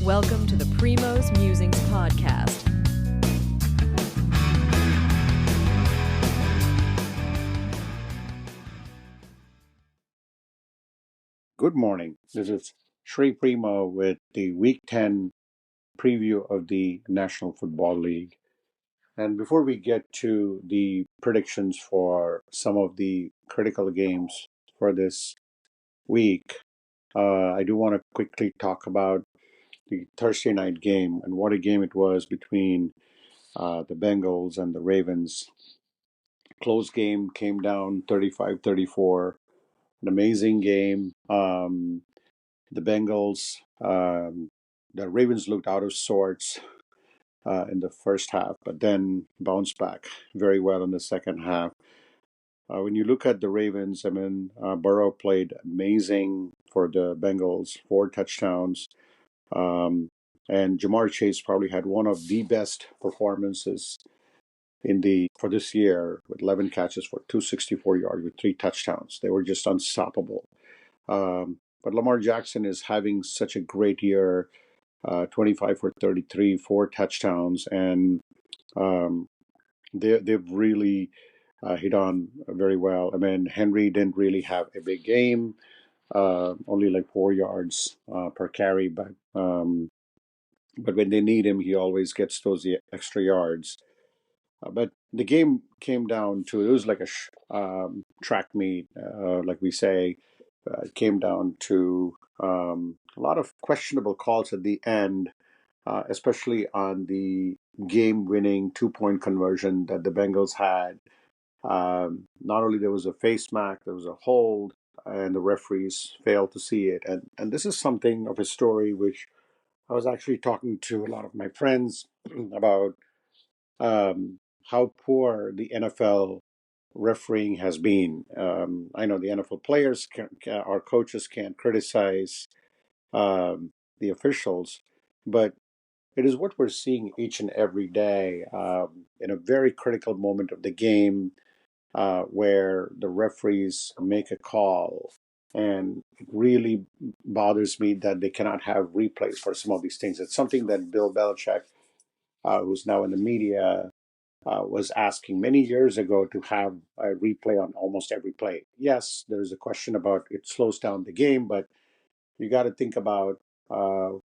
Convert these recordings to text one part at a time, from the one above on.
Welcome to the Primo's Musings podcast. Good morning. This is Sri Primo with the Week 10 preview of the National Football League. And before we get to the predictions for some of the critical games for this week, I do want to quickly talk about the Thursday night game and what a game it was between the Bengals and the Ravens. Close game, came down 35-34. An amazing game. The Bengals, the Ravens looked out of sorts in the first half, but then bounced back very well in the second half. When you look at the Ravens, Burrow played amazing for the Bengals, 4 touchdowns. And Jamar Chase probably had one of the best performances for this year with 11 catches for 264 yards with 3 touchdowns. They were just unstoppable. But Lamar Jackson is having such a great year, 25 for 33, 4 touchdowns, and they've really hit on very well. Henry didn't really have a big game, only like 4 yards per carry, but when they need him, he always gets those extra yards. But the game came down to, it was like a track meet, like we say. It came down to a lot of questionable calls at the end, especially on the game-winning two-point conversion that the Bengals had. Not only there was a face mask, there was a hold, and the referees failed to see it. And this is something of a story which I was actually talking to a lot of my friends about how poor the NFL refereeing has been. I know the NFL players our coaches can't criticize the officials, but it is what we're seeing each and every day in a very critical moment of the game where the referees make a call. And it really bothers me that they cannot have replays for some of these things. It's something that Bill Belichick, who's now in the media, was asking many years ago to have a replay on almost every play. Yes, there's a question about it slows down the game, but you got to think about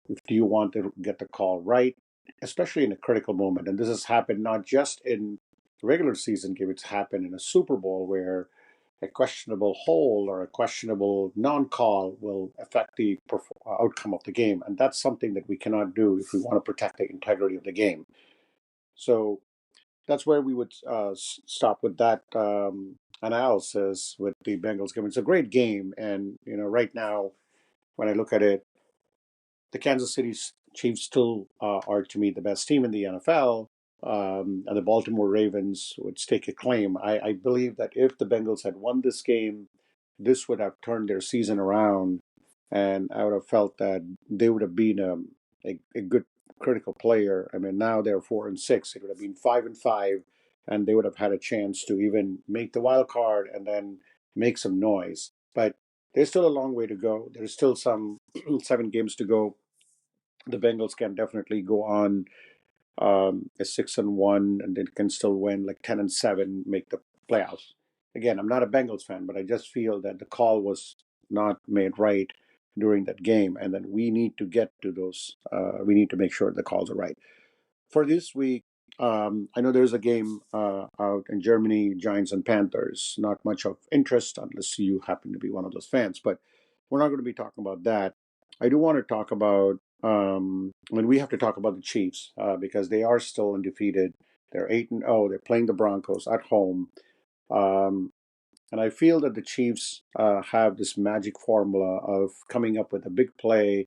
if do you want to get the call right, especially in a critical moment. And this has happened not just in regular season game; it's happened in a Super Bowl where a questionable hold or a questionable non-call will affect the outcome of the game, and that's something that we cannot do if we want to protect the integrity of the game. So that's where we would stop with that analysis with the Bengals game. It's a great game, and right now when I look at it, the Kansas City Chiefs still are to me the best team in the NFL, and the Baltimore Ravens would stake a claim. I believe that if the Bengals had won this game, this would have turned their season around, and I would have felt that they would have been a good critical player. Now they're 4-6. It would have been 5-5, and they would have had a chance to even make the wild card and then make some noise. But there's still a long way to go. There's still some 7 games to go. The Bengals can definitely go on a 6-1, and they can still win like 10-7, make the playoffs. Again, I'm not a Bengals fan, but I just feel that the call was not made right during that game, and then we need to get to those. We need to make sure the calls are right. For this week, I know there's a game out in Germany, Giants and Panthers. Not much of interest unless you happen to be one of those fans, but we're not going to be talking about that. I do want to talk about, we have to talk about the Chiefs because they are still undefeated. They're 8-0. They're playing the Broncos at home. Um, and I feel that the Chiefs have this magic formula of coming up with a big play,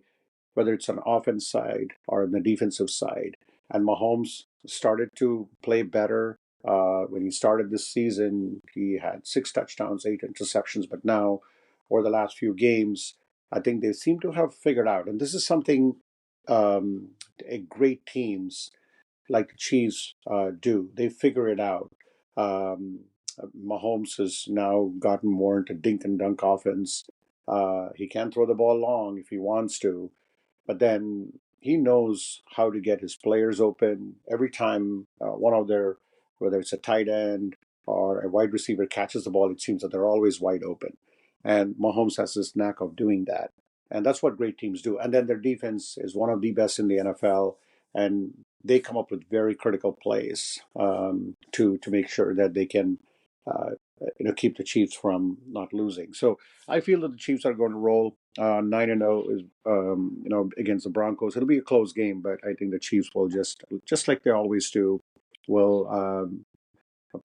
whether it's on offense side or on the defensive side. And Mahomes started to play better. When he started this season, he had 6 touchdowns, 8 interceptions. But now, over the last few games, I think they seem to have figured out. And this is something um, great teams like the Chiefs do. They figure it out. Um, Mahomes has now gotten more into dink and dunk offense. He can throw the ball long if he wants to, but then he knows how to get his players open. Every time one of their, whether it's a tight end or a wide receiver catches the ball, it seems that they're always wide open. And Mahomes has this knack of doing that. And that's what great teams do. And then their defense is one of the best in the NFL. And they come up with very critical plays to make sure that they can keep the Chiefs from not losing. So I feel that the Chiefs are going to roll 9-0 is against the Broncos. It'll be a close game, but I think the Chiefs will just like they always do, will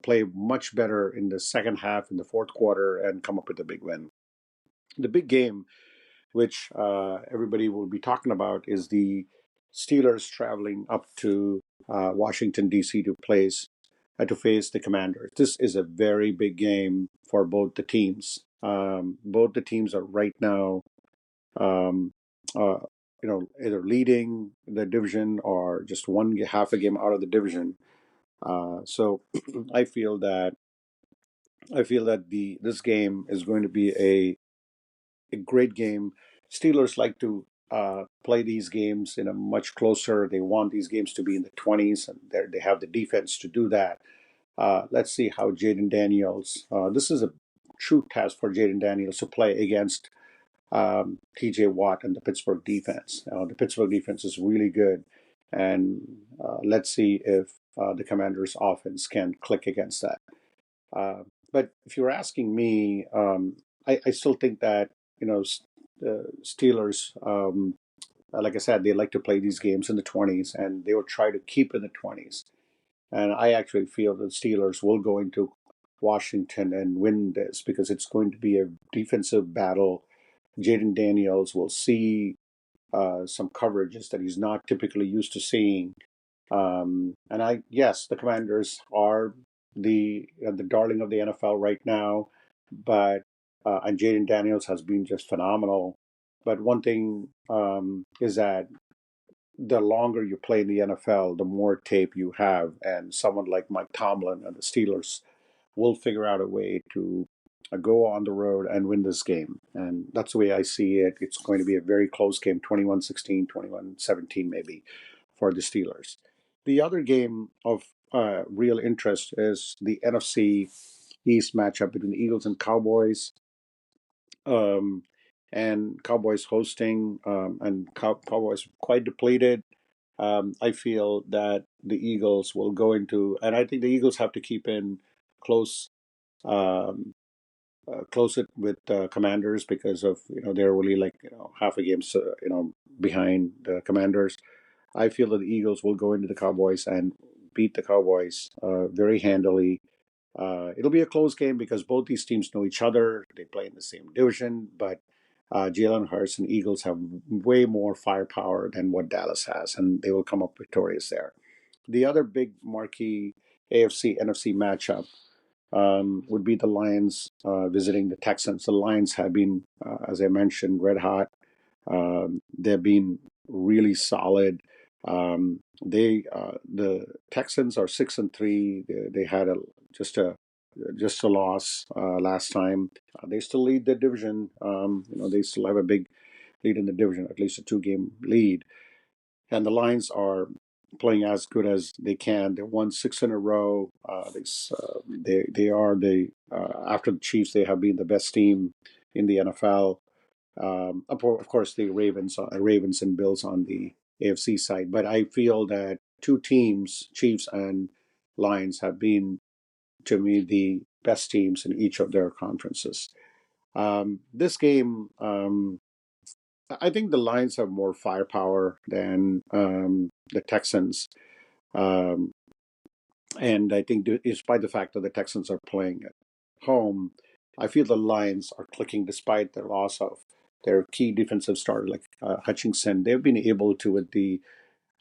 play much better in the second half in the fourth quarter and come up with a big win. The big game, which everybody will be talking about, is the Steelers traveling up to Washington D.C. to face the Commanders. This is a very big game for both the teams. Both the teams are right now, um, either leading the division or just one half a game out of the division. So I feel that the this game is going to be a great game. Steelers like to play these games in a much closer. They want these games to be in the 20s, and they have the defense to do that. Let's see how Jaden Daniels. This is a true test for Jaden Daniels to play against T.J. Watt and the Pittsburgh defense. The Pittsburgh defense is really good, and let's see if the Commanders' offense can click against that. But if you're asking me, I still think that the Steelers, like I said, they like to play these games in the 20s, and they will try to keep in the 20s. And I actually feel that Steelers will go into Washington and win this because it's going to be a defensive battle. Jaden Daniels will see some coverages that he's not typically used to seeing. Yes, the Commanders are the darling of the NFL right now, but and Jaden Daniels has been just phenomenal. But one thing is that the longer you play in the NFL, the more tape you have, and someone like Mike Tomlin and the Steelers will figure out a way to go on the road and win this game. And that's the way I see it. It's going to be a very close game, 21-16, 21-17 maybe, for the Steelers. The other game of real interest is the NFC East matchup between the Eagles and Cowboys. Um, and Cowboys hosting, and Cowboys quite depleted. I feel that the Eagles will go into, and I think the Eagles have to keep in close, um, close it with Commanders because of they're really like half a game behind the Commanders. I feel that the Eagles will go into the Cowboys and beat the Cowboys very handily. It'll be a close game because both these teams know each other. They play in the same division, but Jalen Hurts and Eagles have way more firepower than what Dallas has, and they will come up victorious there. The other big marquee AFC NFC matchup would be the Lions visiting the Texans. The Lions have been, as I mentioned, red hot. They've been really solid. The Texans are 6-3. They had just a loss last time. They still lead the division. They still have a big lead in the division, at least a two-game lead. And the Lions are playing as good as they can. They won six in a row. They are after the Chiefs. They have been the best team in the NFL. Of course, the Ravens and Bills on the AFC side. But I feel that two teams, Chiefs and Lions, have been to me the best teams in each of their conferences. This game, I think the Lions have more firepower than the Texans. Um, and I think, despite the fact that the Texans are playing at home, I feel the Lions are clicking despite their loss of their key defensive starter like Hutchinson. They've been able to, with the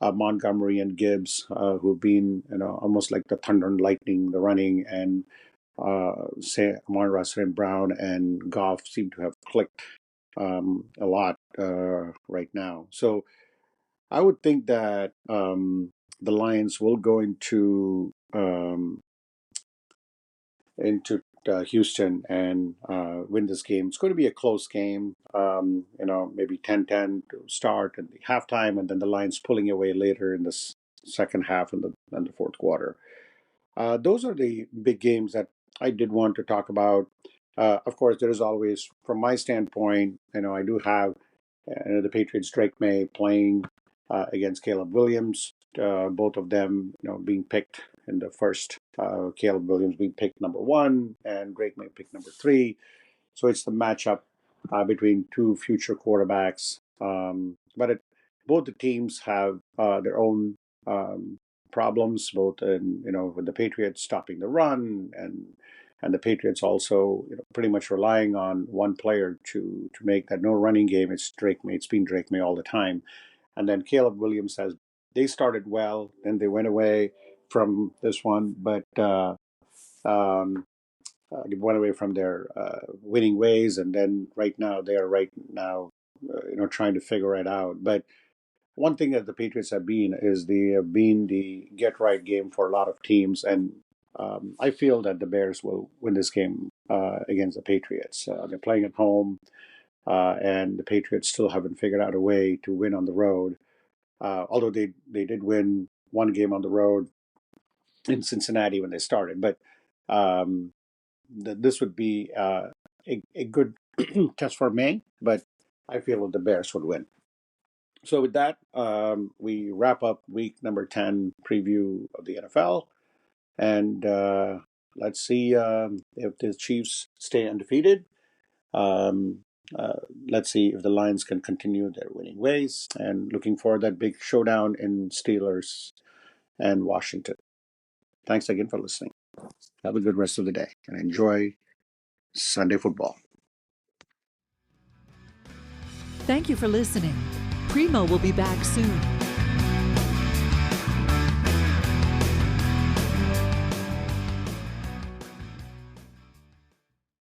Montgomery and Gibbs, who've been almost like the thunder and lightning, the running, and say Amon-Ra St. Brown and Goff seem to have clicked a lot right now. So I would think that the Lions will go into Houston and win this game. It's going to be a close game, maybe 10-10 to start and the halftime, and then the Lions pulling away later in the second half and the fourth quarter. Those are the big games that I did want to talk about. Of course, there is always, from my standpoint, I do have the Patriots, Drake May playing against Caleb Williams. Both of them, being picked in the first. Caleb Williams being picked number 1, and Drake May picked number 3. So it's the matchup between two future quarterbacks. Both the teams have their own problems, both in with the Patriots stopping the run, and the Patriots also pretty much relying on one player to make that no running game. It's Drake May. It's been Drake May all the time, and then Caleb Williams they started well, then they went away from this one, but they went away from their winning ways, and then they are trying to figure it out. But one thing that the Patriots have been is they have been the get right game for a lot of teams, and I feel that the Bears will win this game against the Patriots. They're playing at home, and the Patriots still haven't figured out a way to win on the road. Although they did win one game on the road in Cincinnati when they started, but this would be a good test for May. But I feel that the Bears would win. So with that, we wrap up week number 10 preview of the NFL, and let's see if the Chiefs stay undefeated. Let's see if the Lions can continue their winning ways, and looking for that big showdown in Steelers and Washington. Thanks again for listening. Have a good rest of the day and enjoy Sunday football. Thank you for listening. Primo will be back soon.